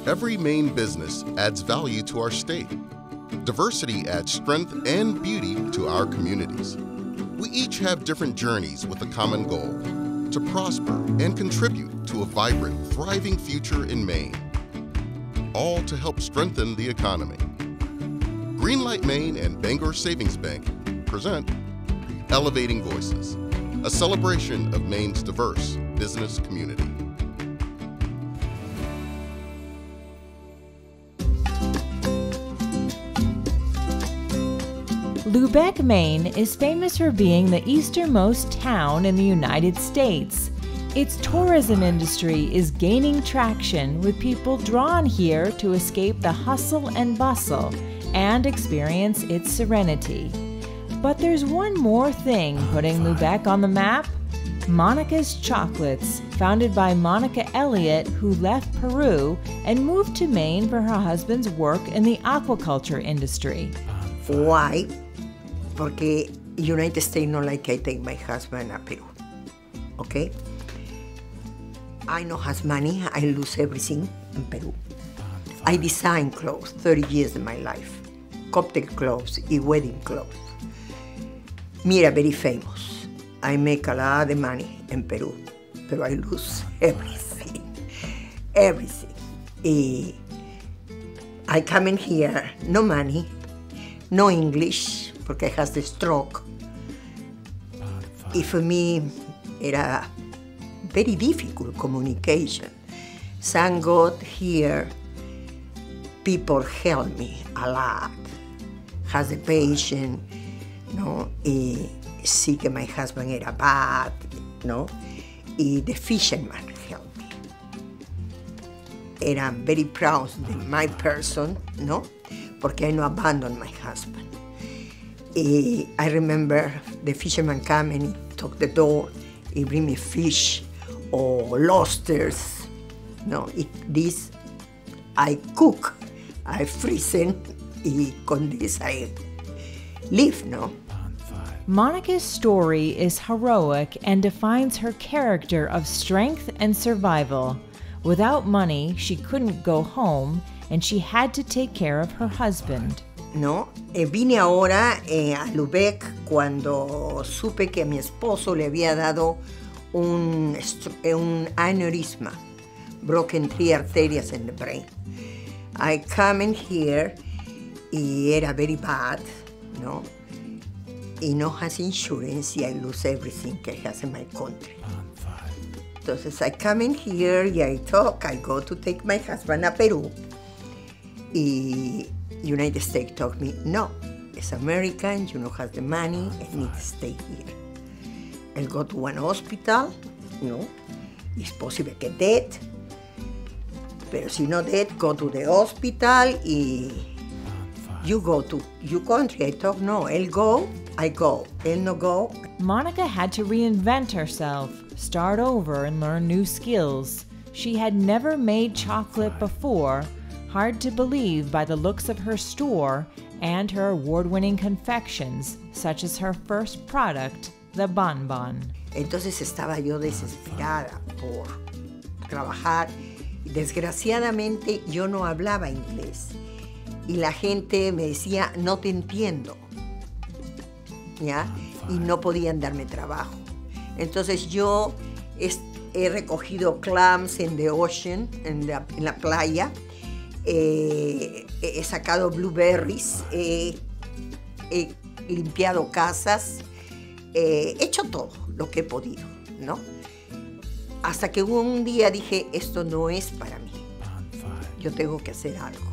Every Maine business adds value to our state. Diversity adds strength and beauty to our communities. We each have different journeys with a common goal: to prosper and contribute to a vibrant, thriving future in Maine, all to help strengthen the economy. Greenlight Maine and Bangor Savings Bank present Elevating Voices, a celebration of Maine's diverse business community. Lubec, Maine is famous for being the easternmost town in the United States. Its tourism industry is gaining traction, with people drawn here to escape the hustle and bustle and experience its serenity. But there's one more thing putting Lubec on the map: Monica's Chocolates, founded by Monica Elliott, who left Peru and moved to Maine for her husband's work in the aquaculture industry. Why? Porque United States no like I take my husband a Peru, okay? I no has money, I lose everything in Peru. I design clothes 30 years of my life, cocktail clothes and wedding clothes. Mira, very famous. I make a lot of money in Peru, but I lose everything, everything. I come in here, no money, no English, porque I has the stroke. And for me, era very difficult communication. Thank God here, people help me a lot. Has the patient, no, see que my husband era bad, no, and the fisherman helped me. And I'm very proud of my person, no, porque I no abandon my husband. I remember the fisherman come and he took the door, he bring me fish or lobsters. No, this I cook, I freeze it, and con this I live, no? Monica's story is heroic and defines her character of strength and survival. Without money, she couldn't go home, and she had to take care of her husband. No, vine ahora a Lubec cuando supe que a mi esposo le había dado un aneurisma, broken 3 arterias in the brain. I come in here y era very bad, no, y no has insurance y I lose everything que has in my country. Entonces I come in here y I talk, I go to take my husband a Peru. Y United States told me, no, it's American, you don't have the money, I need to stay here. I'll go to one hospital, no, it's possible que dead, pero si no dead, go to the hospital y you go to your country. I told, no, I'll go, I go, I'll no go. Monica had to reinvent herself, start over and learn new skills. She had never made chocolate before, hard to believe by the looks of her store and her award-winning confections, such as her first product, the bonbon. Entonces estaba yo desesperada por trabajar. Desgraciadamente yo no hablaba inglés y la gente me decía, no te entiendo, ¿ya? Y no podían darme trabajo. Entonces yo he recogido clams en the ocean, en la playa. He sacado blueberries, he limpiado casas, he hecho todo lo que he podido, ¿no? Hasta que un día dije, esto no es para mí, yo tengo que hacer algo,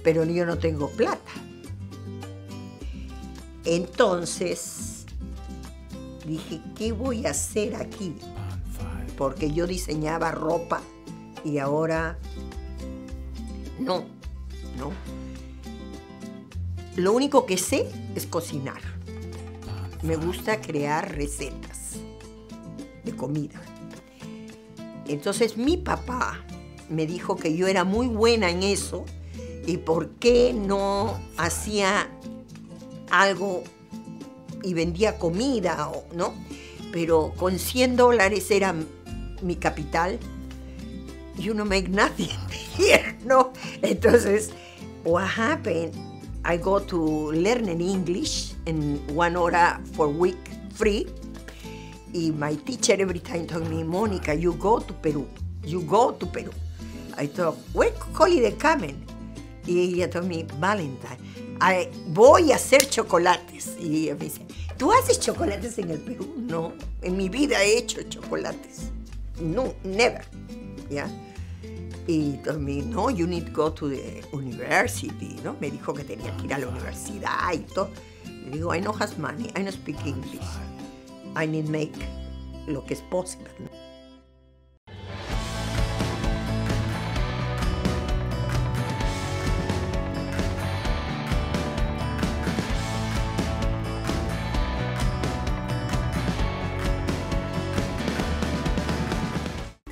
pero yo no tengo plata. Entonces dije, ¿qué voy a hacer aquí? Porque yo diseñaba ropa y ahora no. Lo único que sé es cocinar. Me gusta crear recetas de comida. Entonces mi papá me dijo que yo era muy buena en eso y por qué no hacía algo y vendía comida, ¿no? Pero con $100 era mi capital. you don't make nothing here, no? Entonces, what happened, I go to learning English in 1 hour for week free. And my teacher every time told me, Mónica, you go to Peru. You go to Peru. I thought, what holiday coming? Y ella told me, Valentine. Voy a hacer chocolates. Y ella me dice, ¿tú haces chocolates en el Perú? No, en mi vida he hecho chocolates. No, never. Yeah. Y told me, no, you need to go to the university, ¿no? Me dijo que tenía que ir a la universidad y todo. Le digo, I don't have money, I don't speak English. I need to make lo que es posible, ¿no?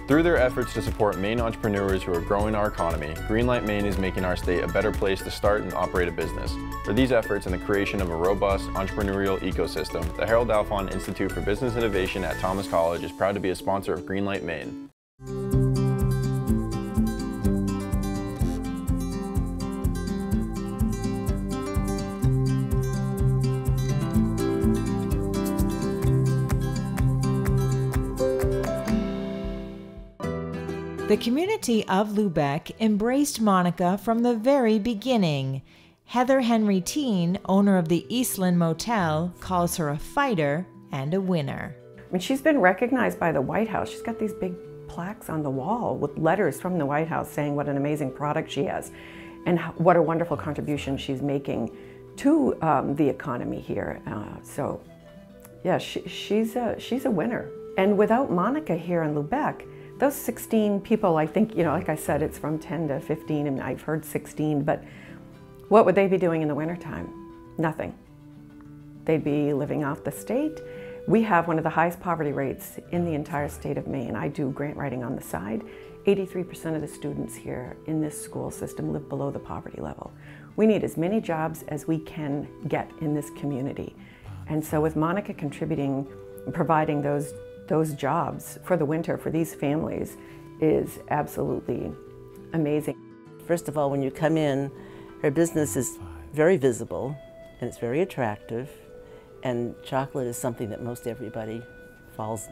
Through their efforts to support Maine entrepreneurs who are growing our economy, Greenlight Maine is making our state a better place to start and operate a business. For these efforts and the creation of a robust entrepreneurial ecosystem, the Harold Alfond Institute for Business Innovation at Thomas College is proud to be a sponsor of Greenlight Maine. The community of Lubec embraced Monica from the very beginning. Heather Henry Teen, owner of the Eastland Motel, calls her a fighter and a winner. I mean, she's been recognized by the White House. She's got these big plaques on the wall with letters from the White House saying what an amazing product she has and what a wonderful contribution she's making to the economy here. So, yeah, she's a winner. And without Monica here in Lubec, those 16 people, I think, you know, like I said, it's from 10 to 15, and I've heard 16, but what would they be doing in the wintertime? Nothing. They'd be living off the state. We have one of the highest poverty rates in the entire state of Maine. I do grant writing on the side. 83% of the students here in this school system live below the poverty level. We need as many jobs as we can get in this community. And so with Monica contributing, providing those jobs for the winter for these families is absolutely amazing. First of all, when you come in, her business is very visible and it's very attractive, and chocolate is something that most everybody falls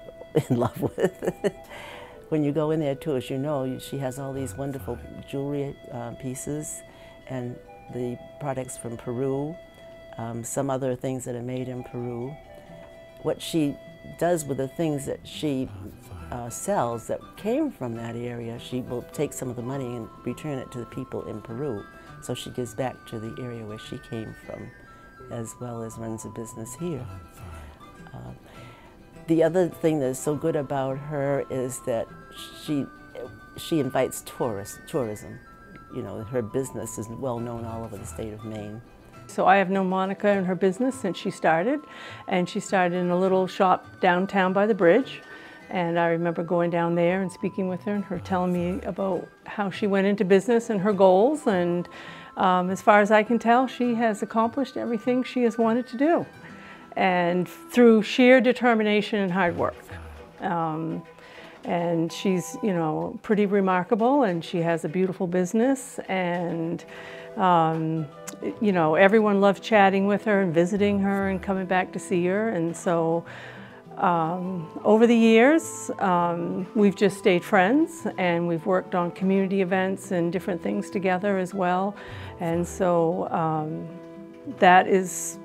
in love with. When you go in there too, as you know, she has all these wonderful jewelry pieces and the products from Peru, some other things that are made in Peru. What she does with the things that she sells that came from that area, she will take some of the money and return it to the people in Peru. So she gives back to the area where she came from, as well as runs a business here. The other thing that's so good about her is that she invites tourism. You know, her business is well known all over the state of Maine. So I have known Monica and her business since she started, and she started in a little shop downtown by the bridge. And I remember going down there and speaking with her and her telling me about how she went into business and her goals. And as far as I can tell, she has accomplished everything she has wanted to do, and through sheer determination and hard work. And she's, you know, pretty remarkable, and she has a beautiful business, and you know, everyone loves chatting with her and visiting her and coming back to see her. And so over the years, we've just stayed friends, and we've worked on community events and different things together as well. And so that is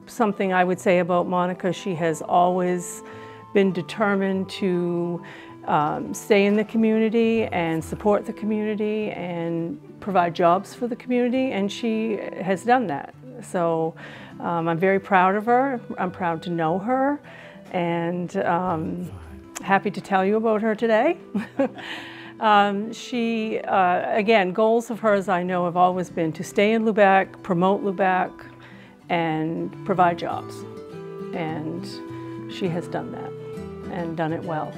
something I would say about Monica. She has always been determined to stay in the community and support the community and provide jobs for the community, and she has done that. So I'm very proud of her. I'm proud to know her, and happy to tell you about her today. Again, goals of hers I know have always been to stay in Lubec, promote Lubec, and provide jobs. And she has done that, and done it well.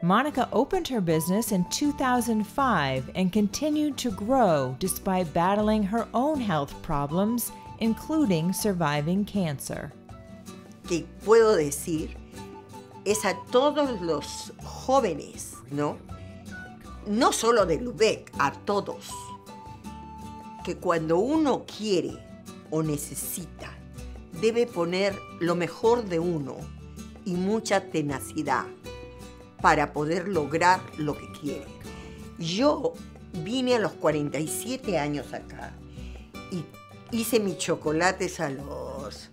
Monica opened her business in 2005 and continued to grow despite battling her own health problems, including surviving cancer. Que puedo decir es a todos los jóvenes, ¿no? no solo de Lubeck, a todos, que cuando uno quiere o necesita, debe poner lo mejor de uno y mucha tenacidad para poder lograr lo que quiere. Yo vine a los 47 años acá y hice mis chocolates a los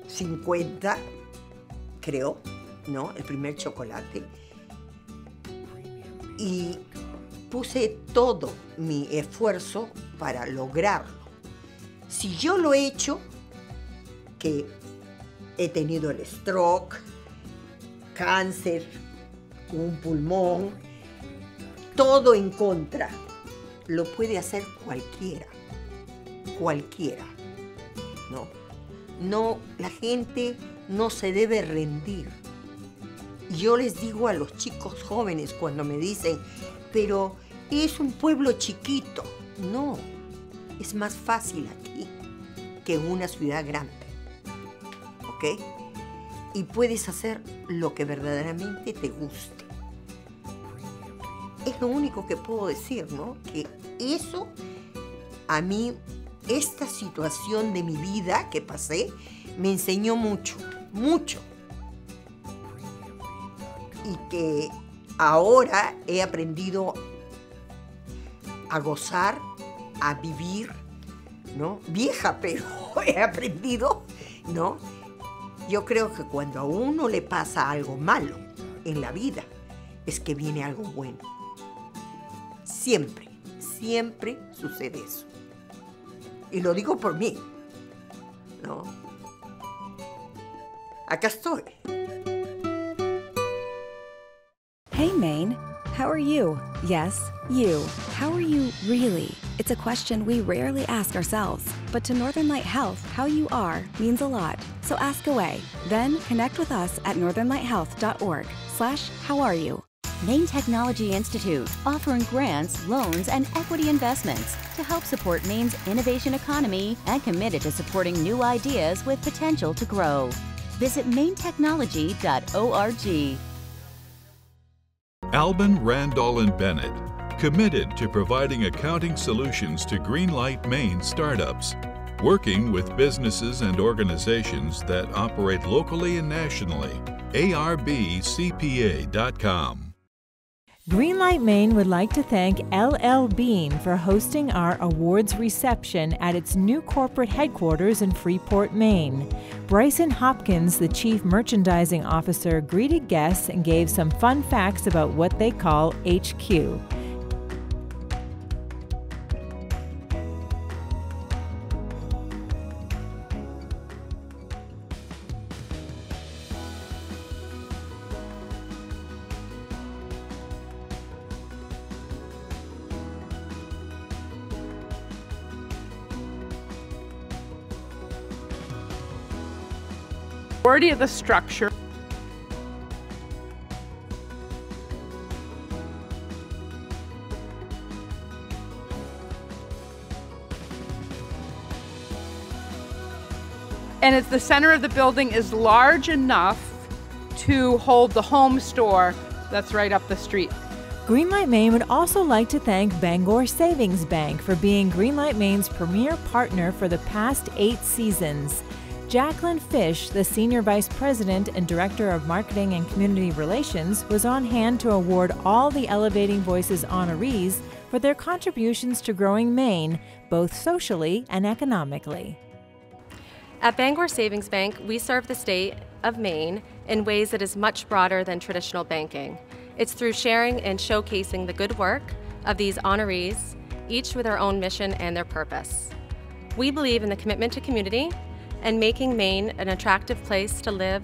50, creo, ¿no? El primer chocolate. Y puse todo mi esfuerzo para lograrlo. Si yo lo he hecho, que he tenido el stroke, cáncer, un pulmón, todo en contra, lo puede hacer cualquiera, ¿no? No, la gente no se debe rendir. Yo les digo a los chicos jóvenes cuando me dicen, pero es un pueblo chiquito. No, es más fácil aquí que en una ciudad grande, ¿ok? Y puedes hacer lo que verdaderamente te guste. Es lo único que puedo decir, ¿no? Que eso, a mí, esta situación de mi vida que pasé, me enseñó mucho, mucho. Y que ahora he aprendido a gozar, a vivir, ¿no? Vieja, pero he aprendido, ¿no? Yo creo que cuando a uno le pasa algo malo en la vida, es que viene algo bueno. Siempre, siempre sucede eso. Y lo digo por mí, ¿no? Acá estoy. Hey, Maine. How are you? Yes, you. How are you really? It's a question we rarely ask ourselves. But to Northern Light Health, how you are means a lot. So ask away. Then connect with us at northernlighthealth.org/howareyou. Maine Technology Institute, offering grants, loans, and equity investments to help support Maine's innovation economy and committed to supporting new ideas with potential to grow. Visit mainetechnology.org. Albin, Randall, and Bennett, committed to providing accounting solutions to Greenlight Maine startups, working with businesses and organizations that operate locally and nationally. ARBCPA.com. Greenlight Maine would like to thank LL Bean for hosting our awards reception at its new corporate headquarters in Freeport, Maine. Bryson Hopkins, the Chief Merchandising Officer, greeted guests and gave some fun facts about what they call HQ. Majority of the structure and it's the center of the building is large enough to hold the home store that's right up the street. Greenlight Maine would also like to thank Bangor Savings Bank for being Greenlight Maine's premier partner for the past 8 seasons. Jacqueline Fish, the Senior Vice President and Director of Marketing and Community Relations, was on hand to award all the Elevating Voices honorees for their contributions to growing Maine, both socially and economically. At Bangor Savings Bank, we serve the state of Maine in ways that is much broader than traditional banking. It's through sharing and showcasing the good work of these honorees, each with their own mission and their purpose. We believe in the commitment to community and making Maine an attractive place to live,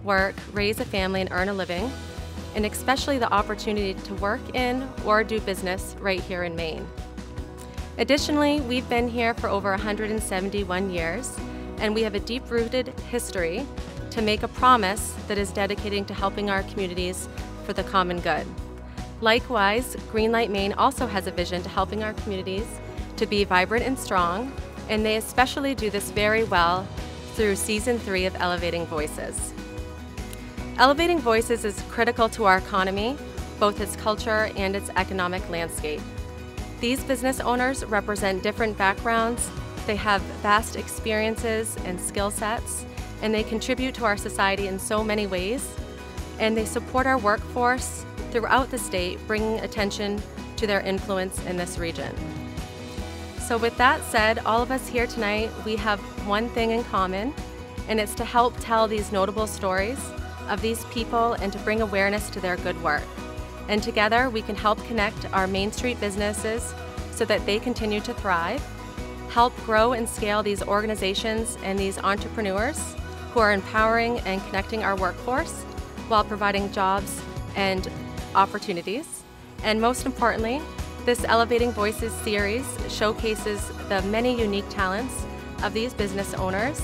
work, raise a family, and earn a living, and especially the opportunity to work in or do business right here in Maine. Additionally, we've been here for over 171 years, and we have a deep-rooted history to make a promise that is dedicating to helping our communities for the common good. Likewise, Greenlight Maine also has a vision to helping our communities to be vibrant and strong, and they especially do this very well through Season 3 of Elevating Voices. Elevating Voices is critical to our economy, both its culture and its economic landscape. These business owners represent different backgrounds, they have vast experiences and skill sets, and they contribute to our society in so many ways, and they support our workforce throughout the state, bringing attention to their influence in this region. So with that said, all of us here tonight, we have one thing in common, and it's to help tell these notable stories of these people and to bring awareness to their good work. And together we can help connect our Main Street businesses so that they continue to thrive, help grow and scale these organizations and these entrepreneurs who are empowering and connecting our workforce while providing jobs and opportunities. And most importantly, this Elevating Voices series showcases the many unique talents of these business owners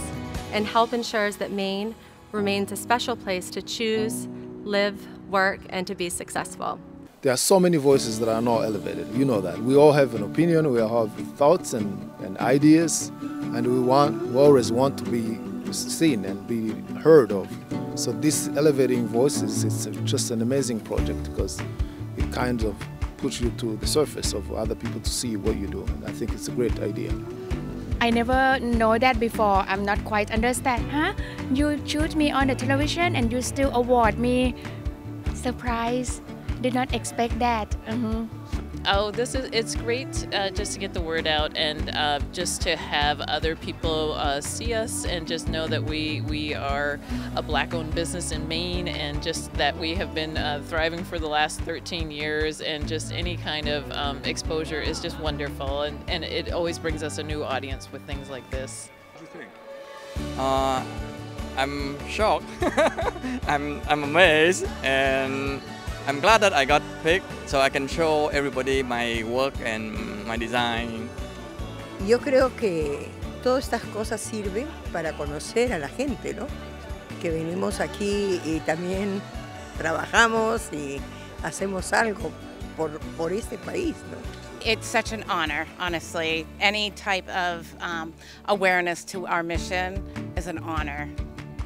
and help ensures that Maine remains a special place to choose, live, work, and to be successful. There are so many voices that are not elevated. You know that. We all have an opinion, we all have thoughts and ideas, and we always want to be seen and be heard of. So this Elevating Voices is just an amazing project because it kind of puts you to the surface of other people to see what you do. And I think it's a great idea. I never know that before. I'm not quite understand. Huh? You shoot me on the television and you still award me. Surprise. Did not expect that. Oh, it's great just to get the word out and just to have other people see us and just know that we are a Black-owned business in Maine and just that we have been thriving for the last 13 years, and just any kind of exposure is just wonderful, and it always brings us a new audience with things like this. What do you think? I'm shocked. I'm amazed, and I'm glad that I got picked so I can show everybody my work and my design. Yo creo que todas estas cosas sirven para conocer a la gente, ¿no? Que venimos aquí y también trabajamos y hacemos algo por este país, ¿no? It's such an honor, honestly. Any type of awareness to our mission is an honor,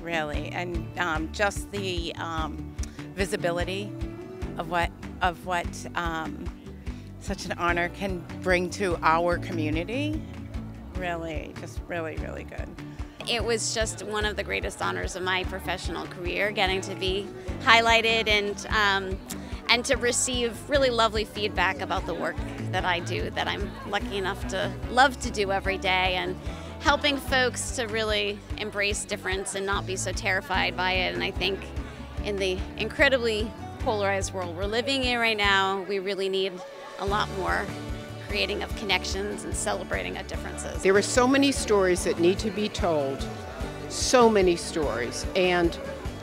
really. And just the visibility of what such an honor can bring to our community, really, just really, really good. It was just one of the greatest honors of my professional career, getting to be highlighted and to receive really lovely feedback about the work that I do, that I'm lucky enough to love to do every day, and helping folks to really embrace difference and not be so terrified by it. And I think in the incredibly polarized world we're living in right now, we really need a lot more creating of connections and celebrating our differences. There are so many stories that need to be told, so many stories, and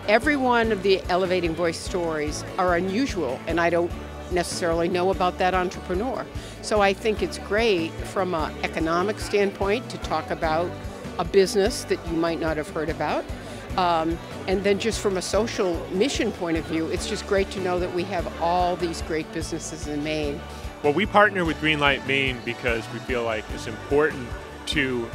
every one of the Elevating Voice stories are unusual, and I don't necessarily know about that entrepreneur. So I think it's great from an economic standpoint to talk about a business that you might not have heard about. And then just from a social mission point of view, it's just great to know that we have all these great businesses in Maine. Well, we partner with Greenlight Maine because we feel like it's important to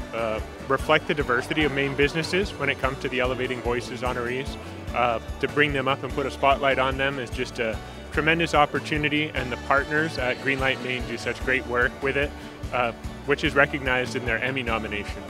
reflect the diversity of Maine businesses when it comes to the Elevating Voices honorees. To bring them up and put a spotlight on them is just a tremendous opportunity, and the partners at Greenlight Maine do such great work with it, which is recognized in their Emmy nomination.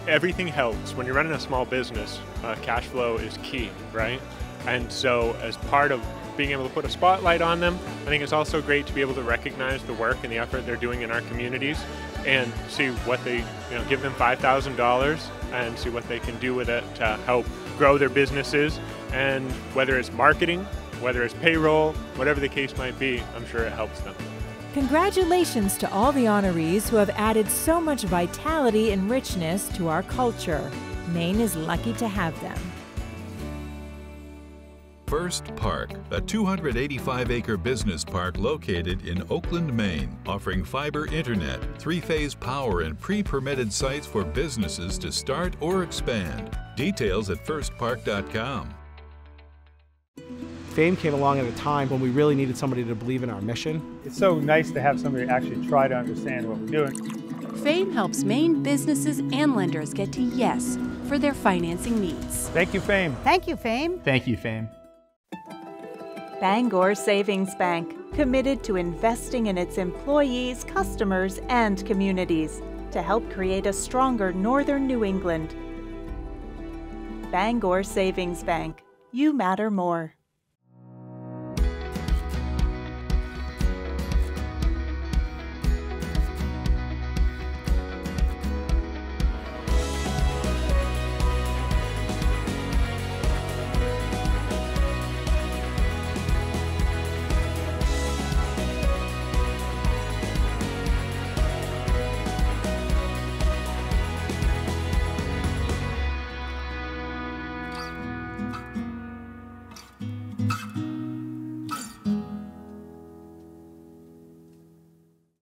Everything helps. When you're running a small business, cash flow is key, right? And so as part of being able to put a spotlight on them, I think it's also great to be able to recognize the work and the effort they're doing in our communities and see what they, give them $5,000 and see what they can do with it to help grow their businesses. And whether it's marketing, whether it's payroll, whatever the case might be, I'm sure it helps them. Congratulations to all the honorees who have added so much vitality and richness to our culture. Maine is lucky to have them. First Park, a 285-acre business park located in Oakland, Maine, offering fiber internet, 3-phase power, and pre-permitted sites for businesses to start or expand. Details at firstpark.com. Fame came along at a time when we really needed somebody to believe in our mission. It's so nice to have somebody actually try to understand what we're doing. Fame helps Maine businesses and lenders get to yes for their financing needs. Thank you, Fame. Thank you, Fame. Thank you, Fame. Bangor Savings Bank, committed to investing in its employees, customers, and communities to help create a stronger Northern New England. Bangor Savings Bank. You matter more.